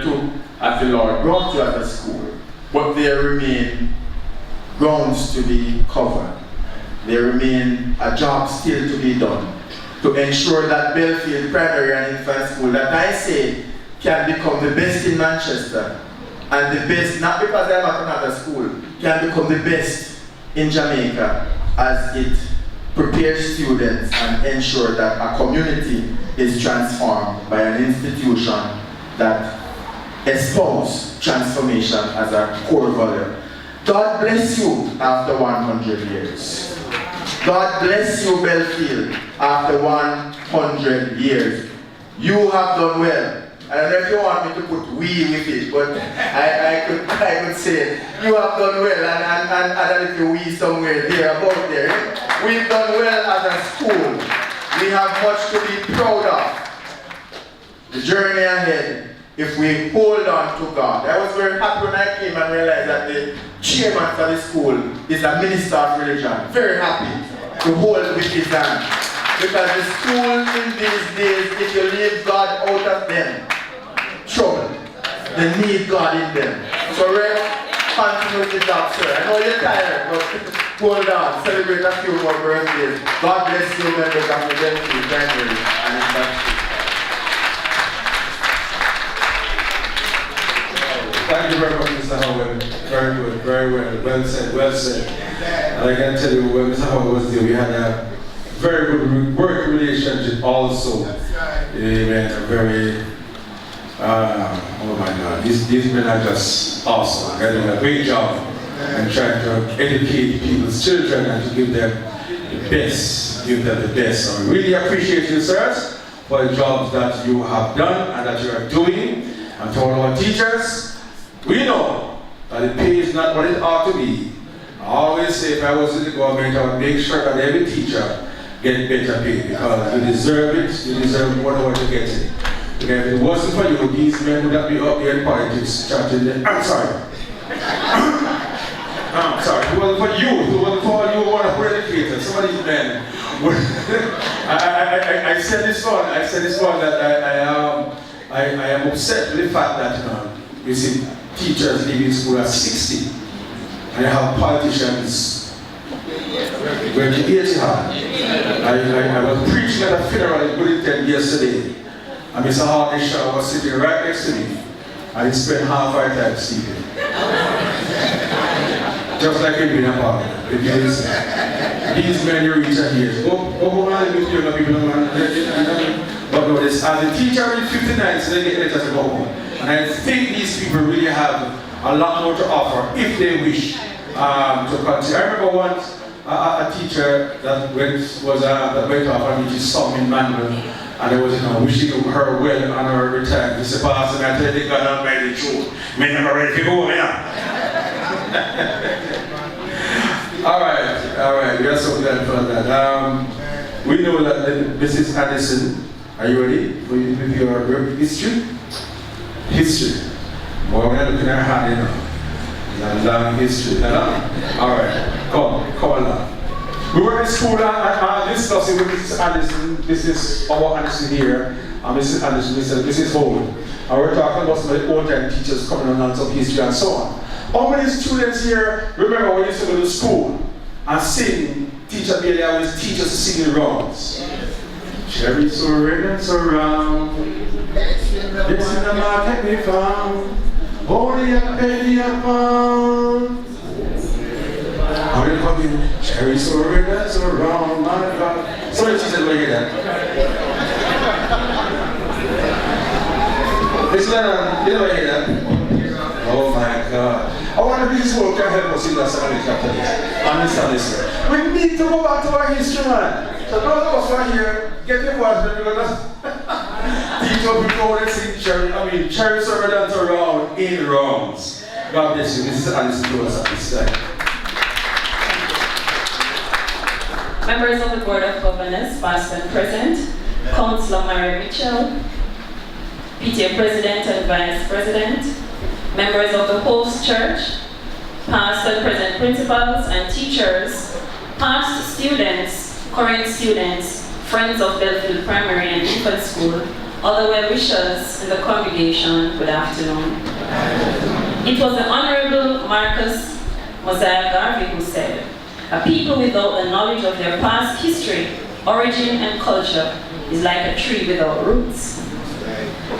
to as the Lord brought you at the school, but there remain grounds to be covered. There remain a job still to be done to ensure that Bellefield Primary and Infant School, that I say, can become the best in Manchester, and the best, not because I'm at another school, can become the best in Jamaica as it prepares students and ensure that a community is transformed by an institution that espouses transformation as a core value. God bless you after 100 years. God bless you, Bellefield, after 100 years. You have done well. I don't know if you want me to put "we" with it, but I could say you have done well, and add a little "we" somewhere there, about there. We've done well as a school. We have much to be proud of. The journey ahead, if we hold on to God. I was very happy when I came and realized that the chairman for the school is a minister of religion. Very happy to hold with his hand. Because the school in these days, if you leave God out of them, trouble. They need God in them. So Rev, continue with the job, sir. I know you're tired, but hold on. Celebrate a few more birthdays. God bless you, members of the Bellefield Primary and Infant School. Thank you very much, Mr. Howard. Very good, very well. Well said, well said. And I can tell you, when Mr. Howard was there, we had a very good work relationship also. Amen. A very, oh my God, these men are just awesome. They're doing a great job in trying to educate people's children and to give them the best. Give them the best. So we really appreciate you, sirs, for the jobs that you have done and that you are doing. And to all our teachers, we know that the pay is not what it ought to be. I always say if I was in the government, I would make sure that every teacher get better pay because you deserve it, you deserve more than what you're getting. Because if it wasn't for you, these men would not be up here in politics chatting. I'm sorry. I'm sorry. If it wasn't for you, if it wasn't for you, one of our educators, some of these men would I said this one that I am upset with the fact that you see teachers leaving school at 60 and I have politicians going to 80 hard. I was preaching at a funeral in Goodington yesterday and Mr. Hardy was sitting right next to me and he spent half our time sleeping. Just like in being a parliament. These men you reach at here. Go on with younger people. But notice, as a teacher in 59, so they get letters to go home. And I think these people really have a lot more to offer if they wish to continue. I remember once a teacher that went off and she saw me in Manuel and I was wishing her well on her retirement. He said, Pastor, I tell you, God Almighty, the truth. Me never ready to go home, All right, we are so glad for that. We know that Mrs. Addison, are you ready with your history? History. Boy, we're looking at her hand, It's a long history, All right, come along. We were in school and discussing with Mrs. Addison. This is our Addison here, and Mrs. Addison, this is home. And we're talking about some of the old-time teachers coming on and some history and so on. How many students here remember when you used to go to school and sing? Teacher Bailey always teach us to sing the wrongs. Cherry so red and so round, this in the market we found, only a penny a pound. How do you come in? Cherry so red and so round, my God. Sorry, she said, look at that. Listen, you know, hear that? Oh my God. I wonder if this world can help us in that Sunday chapter. Understand this? We need to go back to our history, man. So those of us right here, get your voice, because teach us before they sing cherry server dance around in wrongs. God bless you. This is Alice to us at this time. Members of the Board of Governors, past and present, Councillor Mary Mitchell, PTA President and Vice President, members of the host church, past and present principals and teachers, past students, current students, friends of Bellefield Primary and Infant School, other well-wishers in the congregation, good afternoon. It was the Honorable Marcus Mosiah Garvey who said, "A people without the knowledge of their past history, origin, and culture is like a tree without roots."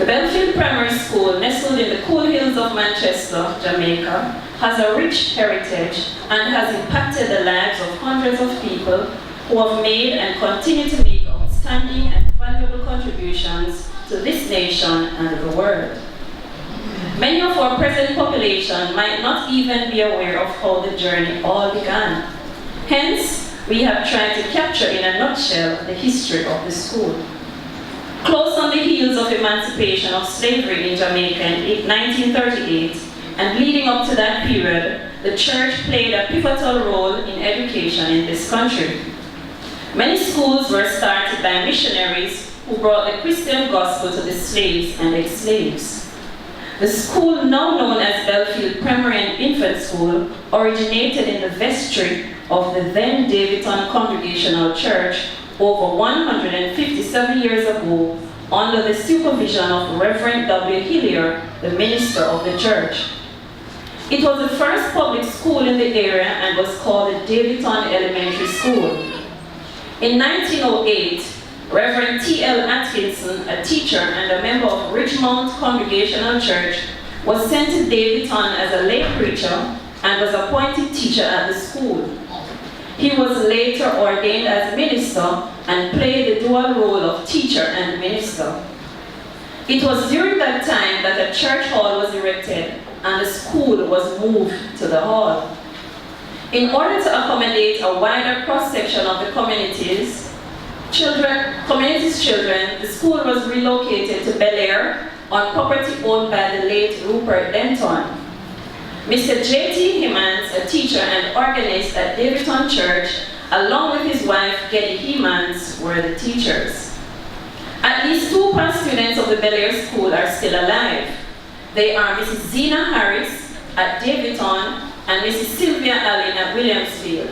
The Bellefield Primary School, nestled in the cool hills of Manchester, Jamaica, has a rich heritage and has impacted the lives of hundreds of people who have made and continue to make outstanding and valuable contributions to this nation and the world. Many of our present population might not even be aware of how the journey all began. Hence, we have tried to capture in a nutshell the history of the school. Close on the heels of emancipation of slavery in Jamaica in 1938, and leading up to that period, the church played a pivotal role in education in this country. Many schools were started by missionaries who brought the Christian gospel to the slaves and ex-slaves. The school, now known as Bellefield Primary and Infant School, originated in the vestry of the then Davidton Congregational Church over 157 years ago, under the supervision of Reverend W. Hillier, the minister of the church. It was the first public school in the area and was called the Davidton Elementary School. In 1908, Reverend T.L. Atkinson, a teacher and a member of Richmond Congregational Church, was sent to Davidton as a lay preacher and was appointed teacher at the school. He was later ordained as minister and played the dual role of teacher and minister. It was during that time that a church hall was erected and the school was moved to the hall. In order to accommodate a wider cross-section of the community's children, the school was relocated to Bel Air on property owned by the late Rupert Denton. Mr. J.T. Hemans, a teacher and organist at Davidton Church, along with his wife, Geddy Hemans, were the teachers. At least 2 past students of the Bel Air School are still alive. They are Mrs. Zena Harris at Davidton and Mrs. Sylvia Allen at Williamsfield.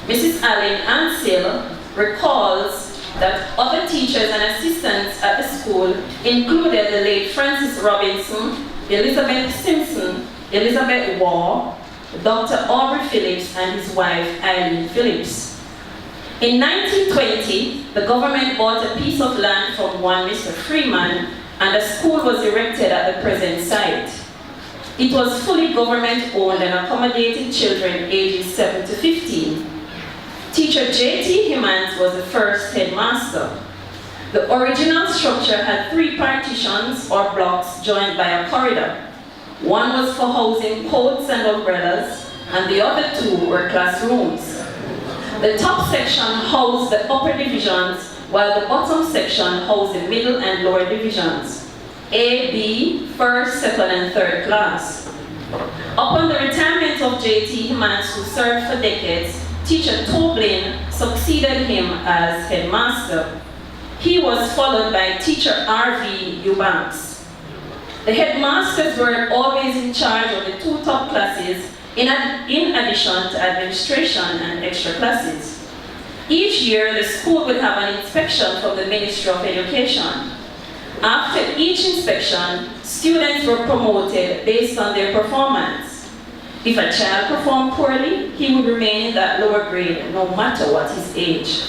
Mrs. Allen Ansell recalls that other teachers and assistants at the school included the late Francis Robinson, Elizabeth Simpson, Elizabeth Waugh, Dr. Aubrey Phillips, and his wife Eileen Phillips. In 1920, the government bought a piece of land from one Mr. Freeman, and a school was erected at the present site. It was fully government-owned and accommodated children ages 7 to 15. Teacher J.T. Hemans was the first headmaster. The original structure had 3 partitions or blocks joined by a corridor. One was for housing coats and umbrellas, and the other 2 were classrooms. The top section housed the upper divisions, while the bottom section housed the middle and lower divisions, A, B, first, second, and third class. Upon the retirement of J.T. Hemans, who served for decades, Teacher Toblin succeeded him as headmaster. He was followed by Teacher R.V. Eubanks. The headmasters were always in charge of the 2 top classes, in addition to administration and extra classes. Each year, the school would have an inspection from the Ministry of Education. After each inspection, students were promoted based on their performance. If a child performed poorly, he would remain in that lower grade, no matter what his age.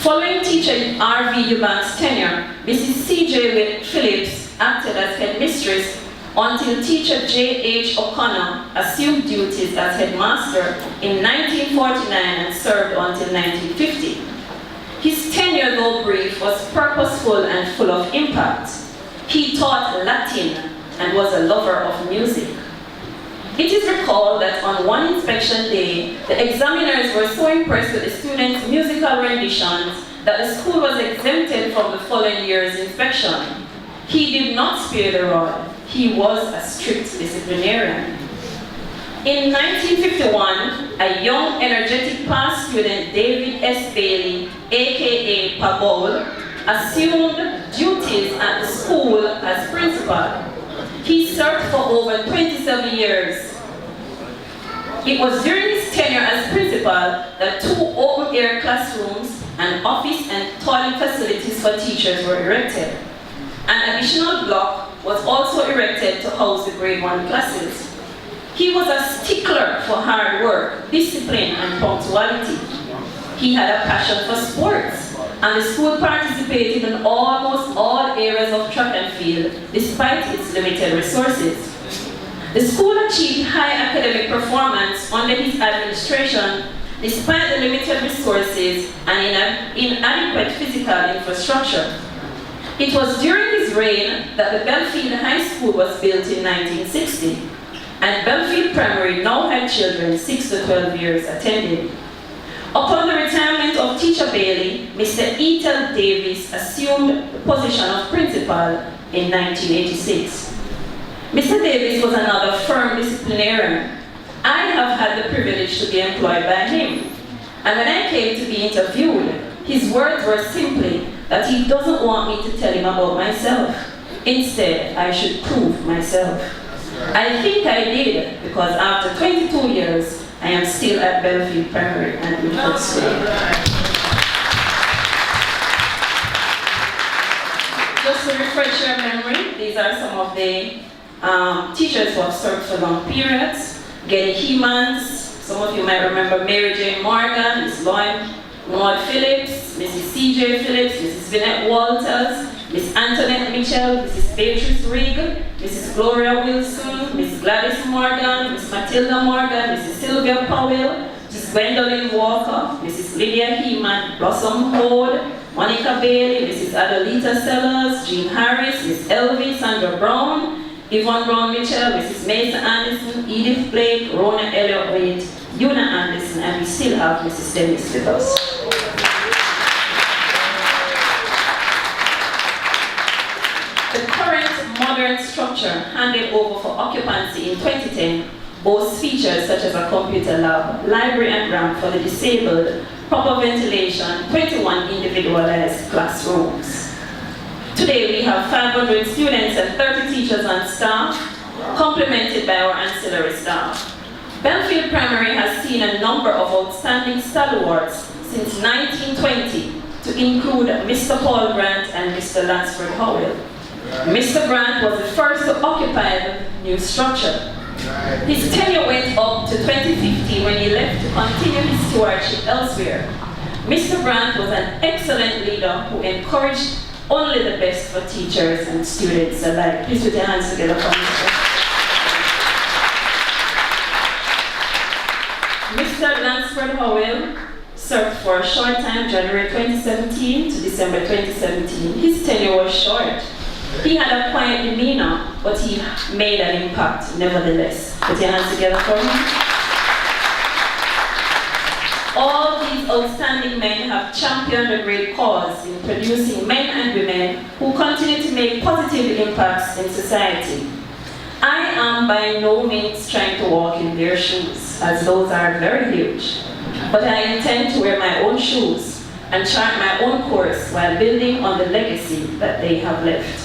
Following Teacher R.V. Eubanks' tenure, Mrs. C.J. Phillips acted as headmistress until Teacher J.H. O'Connor assumed duties as headmaster in 1949 and served until 1950. His tenure, though brief, was purposeful and full of impact. He taught Latin and was a lover of music. It is recalled that on one inspection day, the examiners were so impressed with the students' musical renditions that the school was exempted from the following year's inspection. He did not spare the rod. He was a strict disciplinarian. In 1951, a young, energetic past student, David S. Bailey, aka Pabol, assumed duties at the school as principal. He served for over 27 years. It was during his tenure as principal that 2 open-air classrooms and office and toilet facilities for teachers were erected. An additional block was also erected to house the grade 1 classes. He was a stickler for hard work, discipline, and punctuality. He had a passion for sports, and the school participated in almost all areas of track and field, despite its limited resources. The school achieved high academic performance under his administration, despite the limited resources and inadequate physical infrastructure. It was during his reign that the Bellefield High School was built in 1960, and Bellefield Primary now had children 6 to 12 years attending. Upon the retirement of Teacher Bailey, Mr. Ethel Davis assumed the position of principal in 1986. Mr. Davis was another firm disciplinarian. I have had the privilege to be employed by him. And when I came to be interviewed, his words were simply that he doesn't want me to tell him about myself. Instead, I should prove myself. I think I did, because after 22 years, I am still at Bellefield Primary and Bellefield School. Just to refresh your memory, these are some of the teachers who have served for long periods. Getty Hemans, some of you might remember Mary Jane Morgan, Miss Maud Phillips, Mrs. C.J. Phillips, Mrs. Vinette Walters, Miss Antoinette Mitchell, Mrs. Beatrice Rigg, Mrs. Gloria Wilson, Miss Gladys Morgan, Miss Matilda Morgan, Mrs. Sylvia Powell, Mrs. Gwendolyn Walker, Mrs. Lydia Heeman, Blossom Hode, Monica Bailey, Mrs. Adelita Sellers, Jean Harris, Miss Elvie, Sandra Brown, Yvonne Brown Mitchell, Mrs. Mason Anderson, Edith Blake, Rona Elliott Wade, Una Anderson, and we still have Mrs. Dennis with us. The current modern structure handed over for occupancy in 2010 boasts features such as a computer lab, library and ramp for the disabled, proper ventilation, 21 individualized classrooms. Today we have 500 students and 30 teachers on staff, complemented by our ancillary staff. Bellefield Primary has seen a number of outstanding stalwarts since 1920, to include Mr. Paul Grant and Mr. Lansford Howell. Mr. Grant was the first to occupy the new structure. His tenure went up to 2050 when he left to continue his stewardship elsewhere. Mr. Grant was an excellent leader who encouraged only the best for teachers and students alike. Please put your hands together for Mr. Lansford Howell served for a short time, January 2017 to December 2017. His tenure was short. He had a quiet demeanor, but he made an impact nevertheless. Put your hands together for him. All these outstanding men have championed a great cause in producing men and women who continue to make positive impacts in society. I am by no means trying to walk in their shoes, as those are very huge. But I intend to wear my own shoes and chart my own course while building on the legacy that they have left.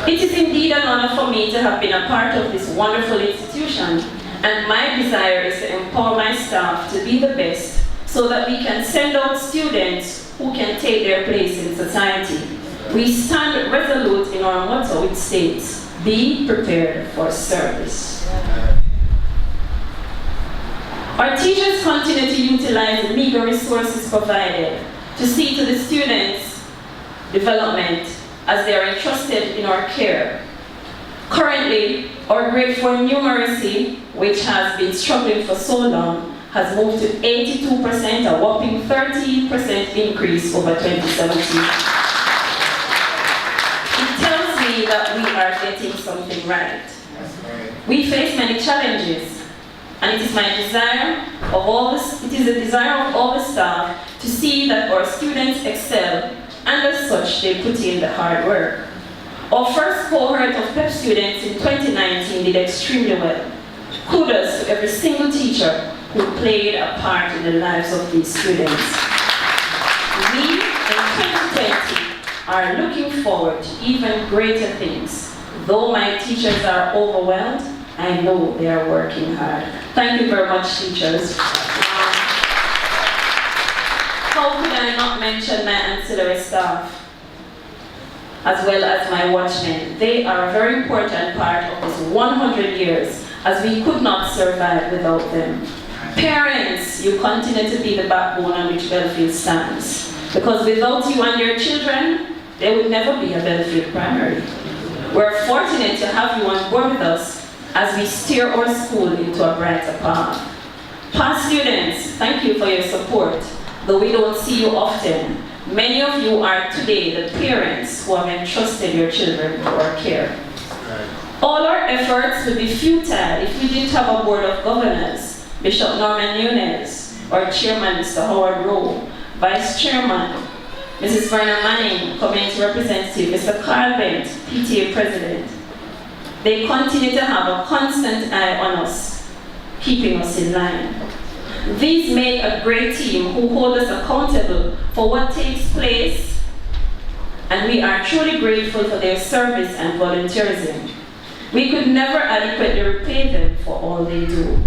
It is indeed an honor for me to have been a part of this wonderful institution, and my desire is to empower my staff to be the best so that we can send out students who can take their place in society. We stand resolute in our motto, which states, "Be prepared for service." Our teachers continue to utilize the meager resources provided to see to the students' development as they are entrusted in our care. Currently, our grade 4 numeracy, which has been struggling for so long, has moved to 82%, a whopping 13% increase over 2017. It tells me that we are getting something right. We face many challenges, and it is the desire of all the staff to see that our students excel, and as such, they put in the hard work. Our first cohort of PEP students in 2019 did extremely well. Kudos to every single teacher who played a part in the lives of these students. We, in 2020, are looking forward to even greater things. Though my teachers are overwhelmed, I know they are working hard. Thank you very much, teachers. How could I not mention my ancillary staff, as well as my watchmen? They are a very important part of this 100 years, as we could not survive without them. Parents, you continue to be the backbone on which Bellefield stands. Because without you and your children, there would never be a Bellefield Primary. We're fortunate to have you on board with us as we steer our school into a brighter path. Past students, thank you for your support. Though we don't see you often, many of you are today the parents who have entrusted your children to our care. All our efforts would be futile if we didn't have a board of governors, Bishop Norman Nunes, our chairman, Mr. Howard Rowe, vice chairman, Mrs. Verna Manning, community representative, Mr. Carl Bent, PTA president. They continue to have a constant eye on us, keeping us in line. These make a great team who hold us accountable for what takes place, and we are truly grateful for their service and volunteerism. We could never adequately repay them for all they do.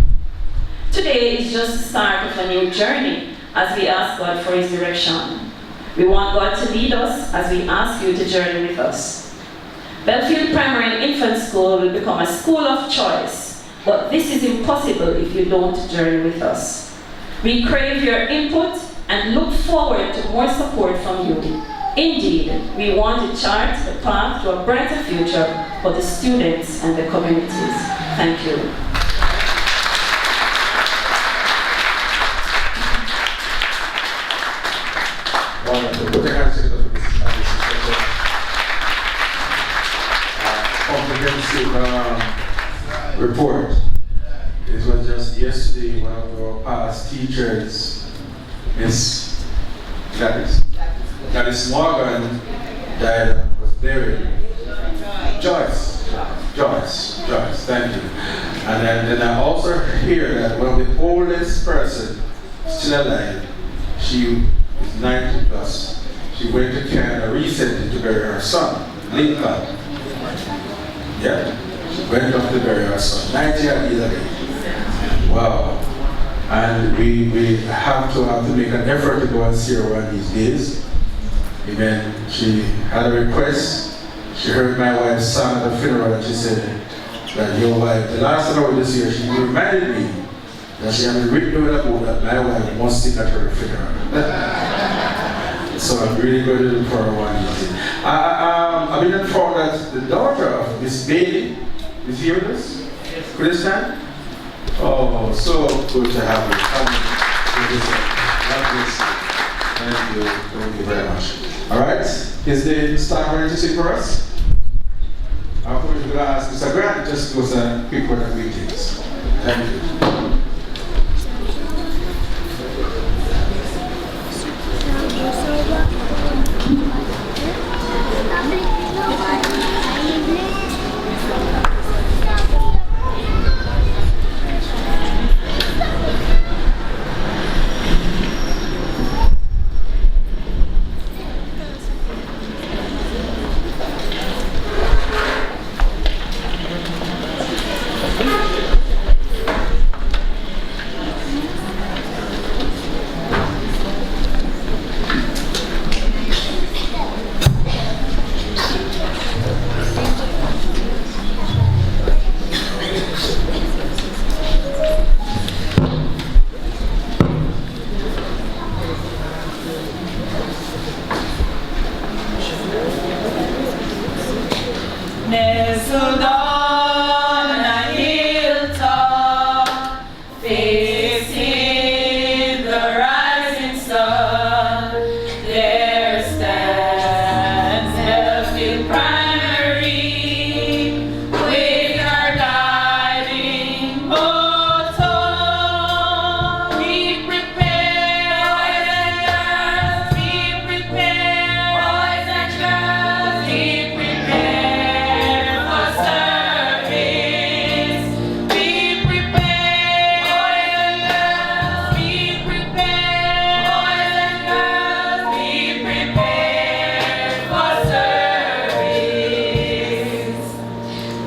Today is just the start of a new journey as we ask God for His direction. We want God to lead us as we ask you to journey with us. Bellefield Primary and Infant School will become a school of choice, but this is impossible if you don't journey with us. We crave your input and look forward to more support from you. Indeed, we want to chart the path to a brighter future for the students and the communities. Thank you. Wonderful. Put your hands together for this. Comprehensive report. It was just yesterday one of our past teachers, Miss Gladys Morgan, died and was buried. Joyce, thank you. And then I also hear that one of the oldest person still alive, she is 90 plus. She went to Canada recently to bury her son, Lincoln. Yeah, she went off to bury her son, 90 years ago. Wow. And we have to make an effort to go and see her one of these days. Amen. She had a request. She heard my wife's son at the funeral and she said that your wife, the last time I was this year, she reminded me that she had written down a book that my wife must sing at her funeral. So I'm really going to look for her one day. I've been informed that the daughter of Miss Bailey is here with us. Could you stand? Oh, so good to have you. Thank you very much. All right, is the staff ready to sing for us? I'm going to ask Mr. Grant just to do a quick word of greetings. Thank you. Nestled on a hilltop, facing the rising sun, there stands Bellefield Primary with our guiding motto. Be prepared, boys and girls, be prepared, boys and girls, be prepared.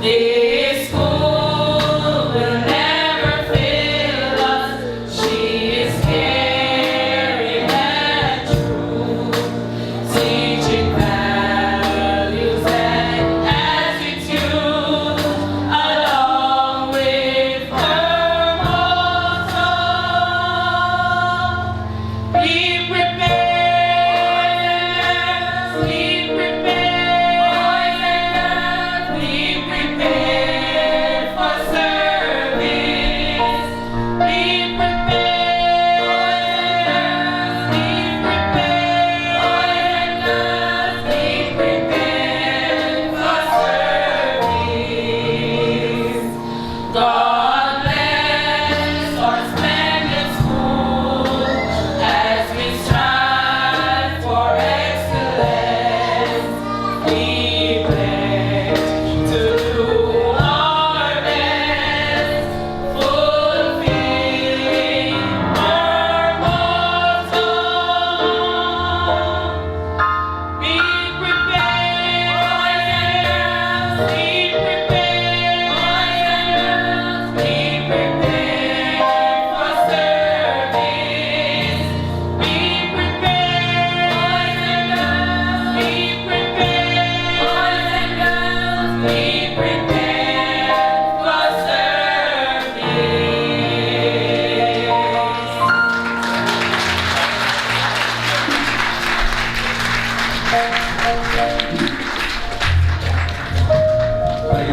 This school will never fail us. She is caring and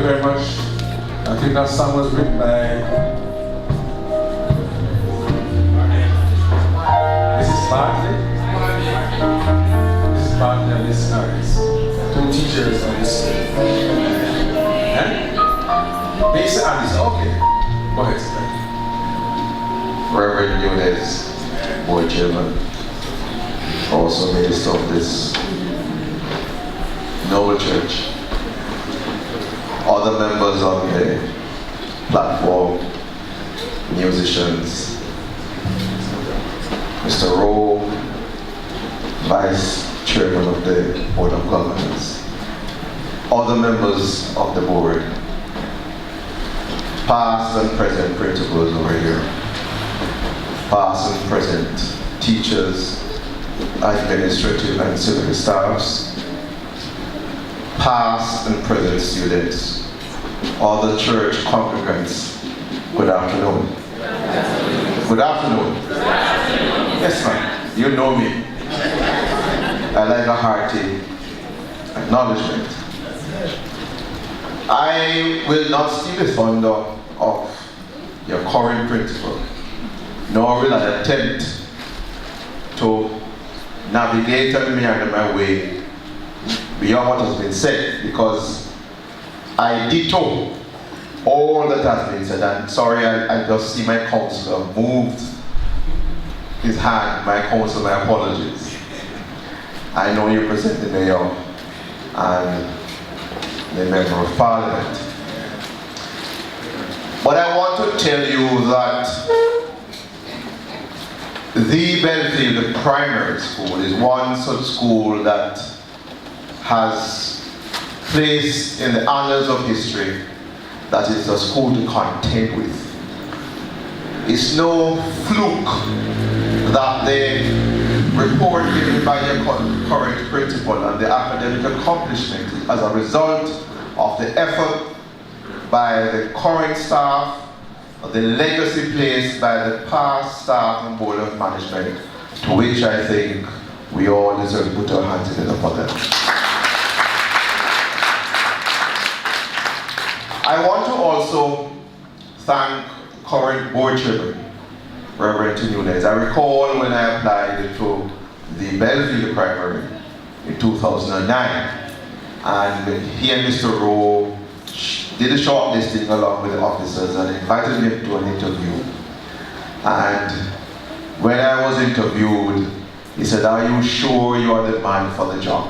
very much. I think that song was written by Mrs. Bartley. Mrs. Bartley and Miss Harris. Two teachers on this. Miss Alice, okay. Go ahead, sir. Reverend Nunez, board chairman, also minister of this noble church, other members on the platform, musicians, Mr. Rowe, vice chairman of the Board of Governors, other members of the board, past and present principals over here, past and present teachers, administrative and civil staffs, past and present students, all the church congregants, good afternoon. Good afternoon. Yes, ma'am. You know me. I like a hearty acknowledgement. I will not steal the thunder of your current principal, nor will I attempt to navigate and meander my way beyond what has been said, because I ditto all that has been said. And sorry, I just see my counselor moved his hand. My counselor, my apologies. I know you present the mayor and the member of parliament. But I want to tell you that the Bellefield Primary School is one such school that has placed in the annals of history that it's a school to contend with. It's no fluke that the report given by your current principal and the academic accomplishment is as a result of the effort by the current staff, the legacy placed by the past staff and board of management, to which I think we all deserve to put our hands together for them. I want to also thank current board chairman, Reverend Nunez. I recall when I applied to the Bellefield Primary in 2009, and he and Mr. Rowe did a shortlisting along with the officers and invited me to an interview. And when I was interviewed, he said, "Are you sure you are the man for the job?"